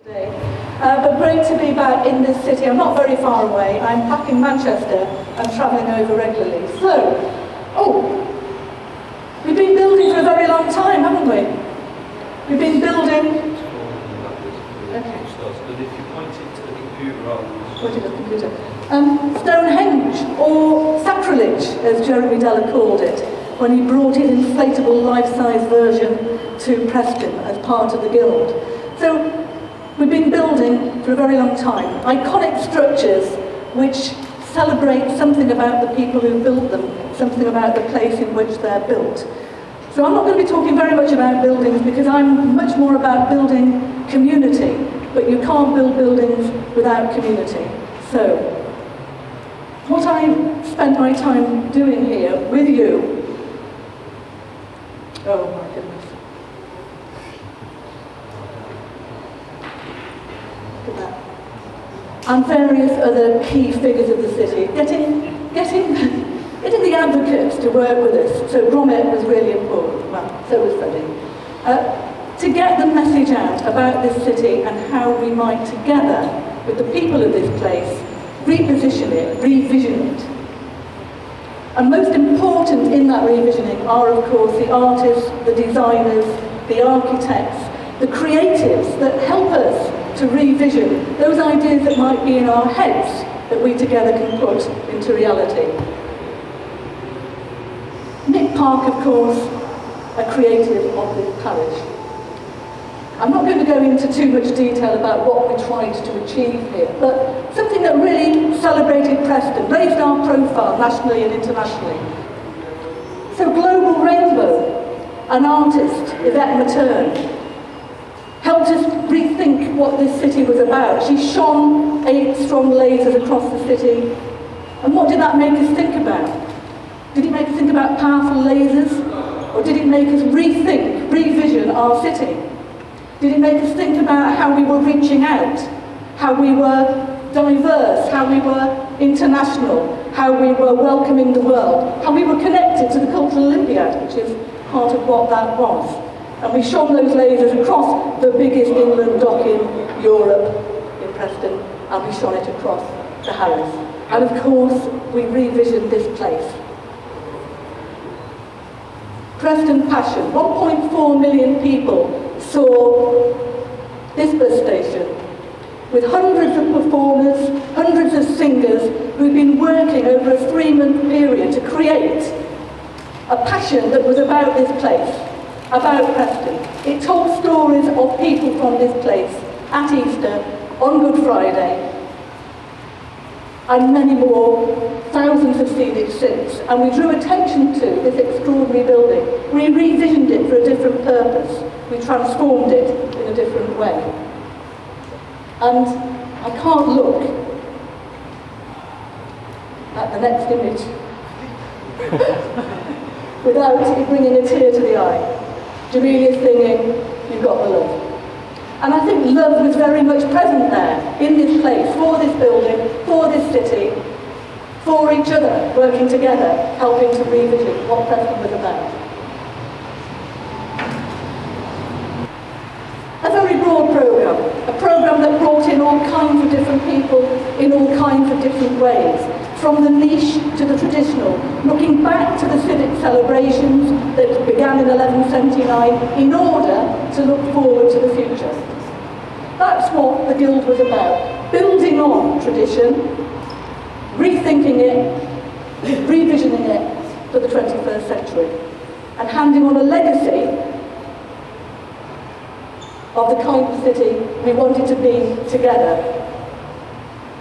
Today. But great to be back in this city. I'm not very far away. I'm back in Manchester and travelling over regularly. So, we've been building for a very long time, haven't we? We've been building... Okay. But if you point it to the computer afterwards. Point it to the computer. Stonehenge, or sacrilege, as Jeremy Deller called it, when he brought his inflatable life-size version to Preston as part of the Guild. So, we've been building for a very long time. Iconic structures which celebrate something about the people who built them, something about the place in which they're built. So I'm not going to be talking very much about buildings because I'm much more about building community, but you can't build buildings without community. So, what I spent my time doing here with you, oh my goodness. And various other key figures of the city, getting the advocates to work with us. So Gromit was really important, well, so was Freddie. To get the message out about this city and how we might together, with the people of this place, reposition it, revision it. And most important in that revisioning are, of course, the artists, the designers, the architects, the creatives that help us to revision those ideas that might be in our heads that we together can put into reality. Nick Park, of course, a creative of this parish. I'm not going to go into too much detail about what we tried to achieve here, but something that really celebrated Preston, raised our profile nationally and internationally. So Global Rainbow, an artist, Yvette Materne, helped us rethink what this city was about. She shone 8 strong lasers across the city. And what did that make us think about? Did it make us think about powerful lasers? Or did it make us rethink, revision our city? Did it make us think about how we were reaching out? How we were diverse? How we were international? How we were welcoming the world? How we were connected to the Cultural Olympiad, which is part of what that was. And we shone those lasers across the biggest inland dock in Europe, in Preston, and we shone it across the Harris. And of course, we revisioned this place. Preston Passion, 1.4 million people saw this bus station, with hundreds of performers, hundreds of singers who've been working over a 3-month period to create a passion that was about this place. About Preston. It told stories of people from this place at Easter, on Good Friday, and many more. Thousands have seen it since. And we drew attention to this extraordinary building. We revisioned it for a different purpose. We transformed it in a different way. And I can't look at the next image without it bringing a tear to the eye. Jamelia's singing, You've Got the Love. And I think love was very much present there, in this place, for this building, for this city, for each other, working together, helping to revisit what Preston was about. A very broad programme, a programme that brought in all kinds of different people in all kinds of different ways. From the niche to the traditional, looking back to the civic celebrations that began in 1179 in order to look forward to the future. That's what the Guild was about, building on tradition, rethinking it, revisioning it for the 21st century, and handing on a legacy of the kind of city we wanted to be together.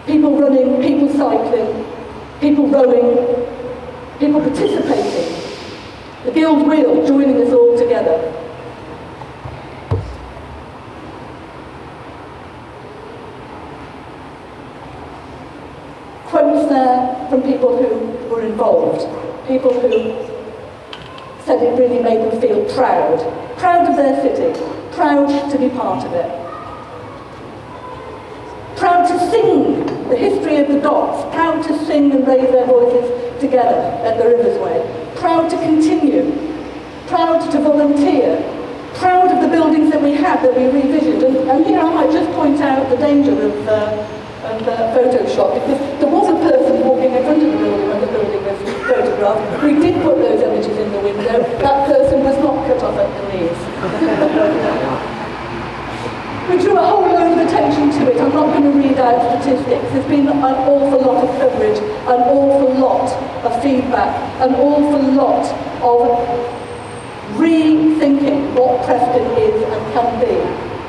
People running, people cycling, people rowing, people participating, the Guild wheel joining us all together. Quotes there from people who were involved, people who said it really made them feel proud. Proud of their city, proud to be part of it. Proud to sing the history of the docks, proud to sing and raise their voices together at the Riversway, proud to continue, proud to volunteer, proud of the the buildings that we had that we revisioned. And here I might just point out the danger of Photoshop, because there was a person walking in front of the building when the building was photographed. We did put those images in the window. That person was not cut off at the knees. We drew a whole load of attention to it. I'm not going to read out statistics. There's been an awful lot of coverage, an awful lot of feedback, an awful lot of rethinking what Preston is and can be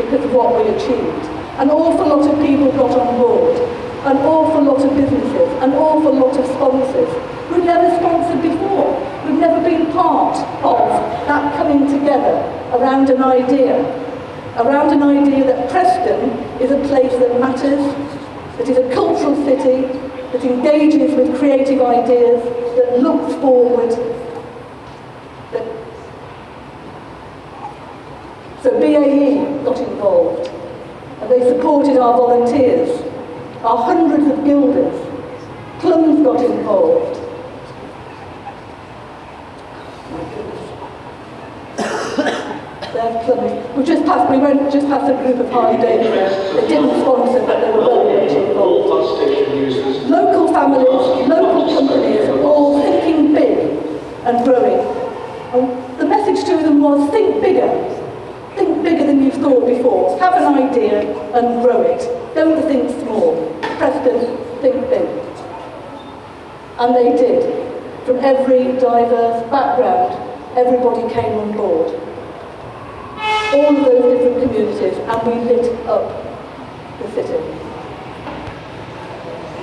because of what we achieved. An awful lot of people got on board, an awful lot of businesses, an awful lot of sponsors who'd never sponsored before, who'd never been part of that coming together around an idea that Preston is a place that matters, that is a cultural city, that engages with creative ideas, that looks forward. So BAE got involved, and they supported our volunteers, our hundreds of guilders. Plums got involved. There's Plums. We went just past a group of Harley Davidson. They didn't sponsor, but they were very much involved. Local families, local companies, all thinking big and growing. And the message to them was, think bigger. Think bigger than you've thought before. Have an idea and grow it. Don't think small. Preston, think big. And they did. From every diverse background, everybody came on board. All of those different communities, and we lit up the city.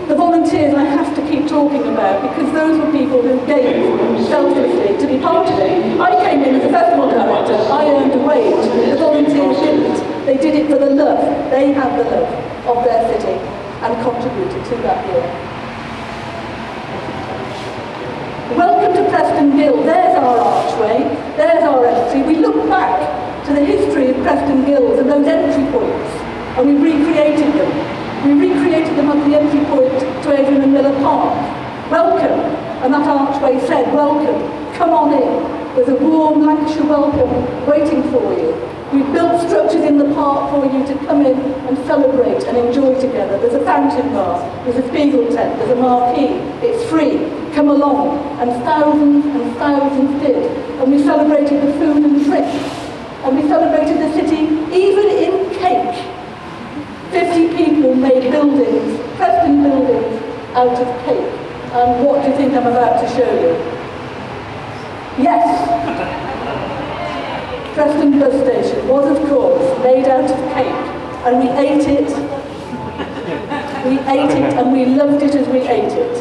The volunteers I have to keep talking about, because those were people who gave selflessly to be part of it. I came in as a festival director, I earned a wage, the volunteers didn't. They did it for the love. They had the love of their city and contributed to that year. Welcome to Preston Guild. There's our archway, there's our entry. We look back to the history of Preston Guilds and those entry points, and we recreated them. We recreated them at the entry point to Adrian and Miller Park. Welcome, and that archway said, welcome, come on in. There's a warm Lancashire welcome waiting for you. We've built structures in the park for you to come in and celebrate and enjoy together. There's a fountain bar, there's a Spiegel tent, there's a marquee. It's free, come along. And thousands did. And we celebrated the food and drink. And we celebrated the city even in cake. 50 people made buildings, Preston buildings, out of cake. And what do you think I'm about to show you? Yes! Preston bus station was, of course, made out of cake. And we ate it. We ate it and we loved it as we ate it.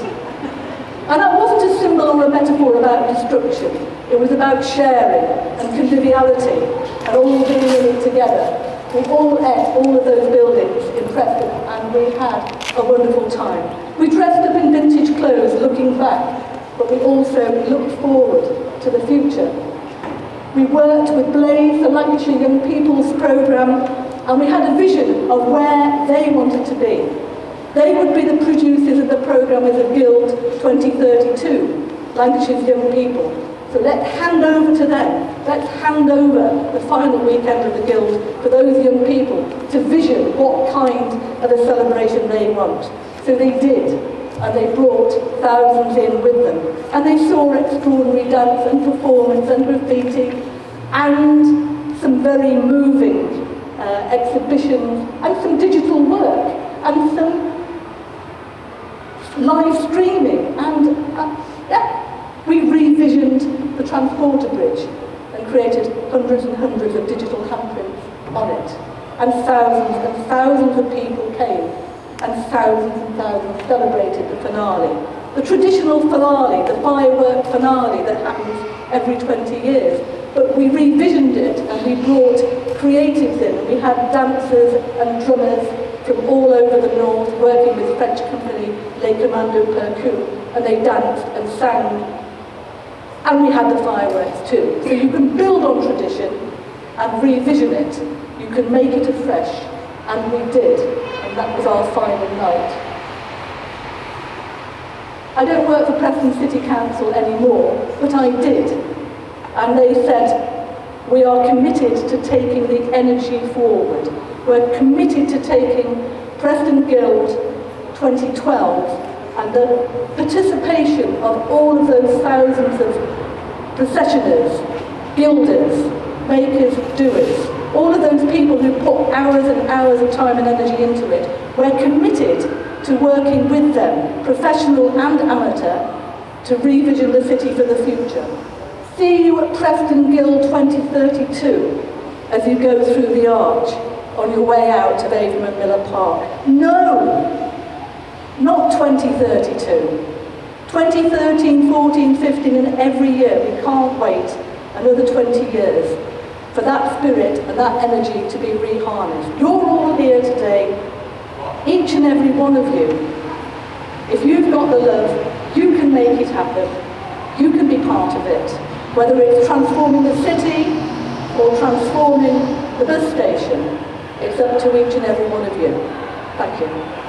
And that wasn't a symbol or a metaphor about destruction. It was about sharing and conviviality and all being in it together. We all ate all of those buildings in Preston and we had a wonderful time. We dressed up in vintage clothes looking back, but we also looked forward to the future. We worked with Blaze, the Lancashire Young People's Programme, and we had a vision of where they wanted to be. They would be the producers of the programme as a Guild 2032, Lancashire's Young People. So let's hand over to them. Let's hand over the final weekend of the Guild for those young people to vision what kind of a celebration they want. So they did, and they brought thousands in with them. And they saw extraordinary dance and performance and graffiti and some very moving exhibitions and some digital work and some live streaming and we revisioned the transporter bridge and created hundreds and hundreds of digital handprints on it. And thousands of people came and thousands celebrated the finale. The traditional finale, the firework finale that happens every 20 years. But we revisioned it and we brought creatives in. We had dancers and drummers from all over the north working with French company Les Commandos Percus, and they danced and sang. And we had the fireworks too. So you can build on tradition and revision it. You can make it afresh. And we did. And that was our final night. I don't work for Preston City Council anymore, but I did. And they said, We are committed to taking the energy forward. We're committed to taking Preston Guild 2012 and the participation of all of those thousands of processioners, guilders, makers, doers, all of those people who put hours and hours of time and energy into it. We're committed to working with them, professional and amateur, to revision the city for the future. See you at Preston Guild 2032 as you go through the arch on your way out of Avon and Miller Park. No, not 2032. 2013, 14, 15 and every year. We can't wait another 20 years for that spirit and that energy to be reharnessed. You're all here today, each and every one of you. If you've got the love, you can make it happen. You can be part of it. Whether it's transforming the city or transforming the bus station, it's up to each and every one of you. Thank you.